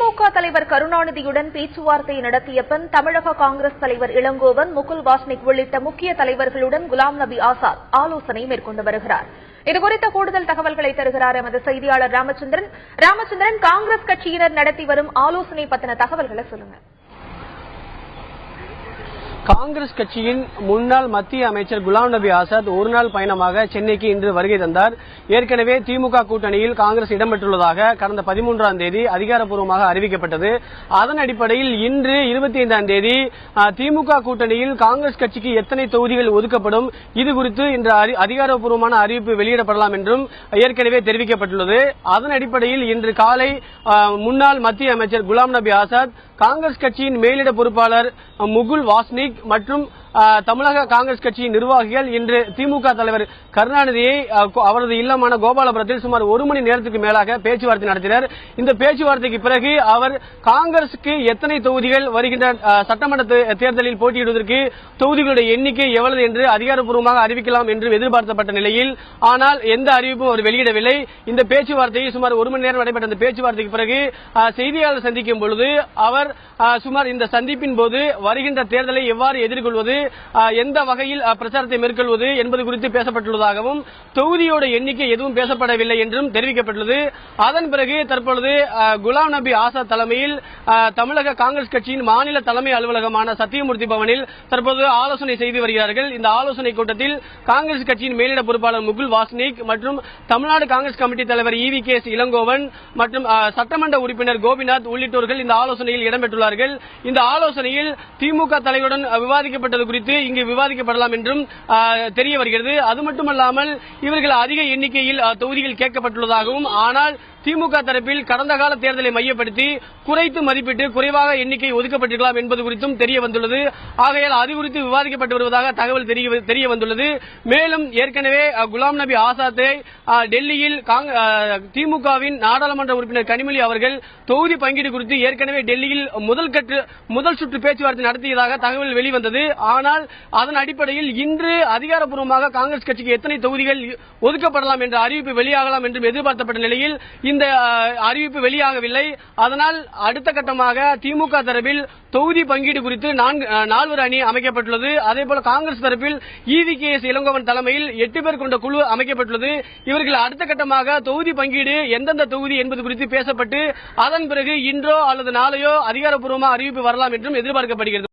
திமுக தலைவர் கருணாநிதியுடன் பேச்சுவார்த்தை நடத்திய பின் தமிழக காங்கிரஸ் தலைவர் இளங்கோவன், முகுல் வாஸ்னிக் உள்ளிட்ட முக்கிய தலைவர்களுடன் குலாம் நபி ஆசாத் ஆலோசனை மேற்கொண்டு வருகிறார். இதுகுறித்த கூடுதல் தகவல்களை தருகிறார் எமது செய்தியாளர் ராமச்சந்திரன். காங்கிரஸ் கட்சியினர் நடத்தி வரும் ஆலோசனை பற்றின தகவல்களை சொல்லுங்க. காங்கிரஸ் கட்சியின் முன்னாள் மத்திய அமைச்சர் குலாம் நபி ஆசாத் ஒருநாள் பயணமாக சென்னைக்கு இன்று வருகை தந்தார். ஏற்கனவே திமுக கூட்டணியில் காங்கிரஸ் இடம்பெற்றுள்ளதாக கடந்த 13ஆம் தேதி அதிகாரப்பூர்வமாக அறிவிக்கப்பட்டது. அதன் அடிப்படையில் இன்று 25ஆம் தேதி திமுக கூட்டணியில் காங்கிரஸ் கட்சிக்கு எத்தனை தொகுதிகள் ஒதுக்கப்படும் இது குறித்து இன்று அதிகாரப்பூர்வமான அறிவிப்பு வெளியிடப்படலாம் என்றும் ஏற்கனவே தெரிவிக்கப்பட்டுள்ளது. அதன் அடிப்படையில் இன்று காலை முன்னாள் மத்திய அமைச்சர் குலாம் நபி ஆசாத், காங்கிரஸ் கட்சியின் மேலிட பொறுப்பாளர் முகுல் வாஸ்னிக் மற்றும் தமிழக காங்கிரஸ் கட்சியின் நிர்வாகிகள் இன்று திமுக தலைவர் கருணாநிதியை அவரது இல்லமான கோபாலபுரத்தில் சுமார் 1 மணி நேரத்துக்கு மேலாக பேச்சுவார்த்தை நடத்தினர். இந்த பேச்சுவார்த்தைக்கு பிறகு அவர் காங்கிரசுக்கு எத்தனை தொகுதிகள் வருகின்ற சட்டமன்ற தேர்தலில் போட்டியிடுவதற்கு தொகுதிகளுடைய எண்ணிக்கை எவ்வளவு என்று அதிகாரப்பூர்வமாக அறிவிக்கலாம் என்று எதிர்பார்க்கப்பட்ட நிலையில் ஆனால் எந்த அறிவிப்பும் அவர் வெளியிடவில்லை. இந்த பேச்சுவார்த்தையை சுமார் 1 மணி நேரம் நடைபெற்ற இந்த பேச்சுவார்த்தைக்கு பிறகு செய்தியாளர் சந்திக்கும் பொழுது அவர் சுமார் இந்த சந்திப்பின் போது வருகின்ற தேர்தலை எவ்வாறு எதிர்கொள்வது, எந்த வகையில் பிரச்சாரத்தை மேற்கொள்வது என்பது குறித்து பேசப்பட்டுள்ளதாகவும் தொகுதியோட எண்ணிக்கை எதுவும் பேசப்படவில்லை என்றும் தெரிவிக்கப்பட்டுள்ளது. அதன் பிறகு தற்பொழுது குலாம் நபி ஆசாத் தலைமையில் தமிழக காங்கிரஸ் கட்சியின் மாநில தலைமை அலுவலகமான சத்தியமூர்த்தி பவனில் தற்போது ஆலோசனை செய்து வருகிறார்கள். இந்த ஆலோசனை கூட்டத்தில் காங்கிரஸ் கட்சியின் மேலிட பொறுப்பாளர் முகுல் வாஸ்னிக் மற்றும் தமிழ்நாடு காங்கிரஸ் கமிட்டி தலைவர் EVK இளங்கோவன் மற்றும் சட்டமன்ற உறுப்பினர் கோபிநாத் உள்ளிட்டோர்கள் இந்த ஆலோசனையில் இடம்பெற்றுள்ளார்கள். இந்த ஆலோசனையில் திமுக தலைவருடன் விவாதிக்கப்பட்டது குறித்து இங்கு விவாதிக்கப்படலாம் என்றும் தெரிய வருகிறது. அது மட்டுமல்லாமல் இவர்கள் அதிக எண்ணிக்கையில் தொகுதிகள் கேட்கப்பட்டுள்ளதாகவும் ஆனால் திமுக தரப்பில் கடந்த கால தேர்தலை மையப்படுத்தி குறைத்து மதிப்பிட்டு குறைவாக எண்ணிக்கை ஒதுக்கப்பட்டிருக்கலாம் என்பது குறித்தும் தெரிய வந்துள்ளது. ஆகையால் அது குறித்து விவாதிக்கப்பட்டு வருவதாக தகவல் தெரிய வந்துள்ளது. மேலும் ஏற்கனவே குலாம் நபி ஆசாத்தை டெல்லியில் திமுகவின் நாடாளுமன்ற உறுப்பினர் கனிமொழி அவர்கள் தொகுதி பங்கீடு குறித்து ஏற்கனவே டெல்லியில் முதல் சுற்று பேச்சுவார்த்தை நடத்தியதாக தகவல் வெளிவந்தது. ஆனால் அதன் அடிப்படையில் இன்று அதிகாரப்பூர்வமாக காங்கிரஸ் கட்சிக்கு எத்தனை தொகுதிகள் ஒதுக்கப்படலாம் என்ற அறிவிப்பு வெளியாகலாம் என்றும் எதிர்பார்க்கப்பட்ட நிலையில் இந்த அறிவிப்பு வெளியாகவில்லை. அதனால் அடுத்த கட்டமாக திமுக தரப்பில் தொகுதி பங்கீடு குறித்து 4 அணி அமைக்கப்பட்டுள்ளது. அதேபோல காங்கிரஸ் தரப்பில் EVK இளங்கோவன் தலைமையில் 8 பேர் கொண்ட குழு அமைக்கப்பட்டுள்ளது. இவர்கள் அடுத்த கட்டமாக தொகுதி பங்கீடு எந்தெந்த தொகுதி என்பது குறித்து பேசப்பட்டு அதன் பிறகு இன்றோ அல்லது நாளையோ அதிகாரப்பூர்வமாக அறிவிப்பு வரலாம் என்றும் எதிர்பார்க்கப்படுகிறது.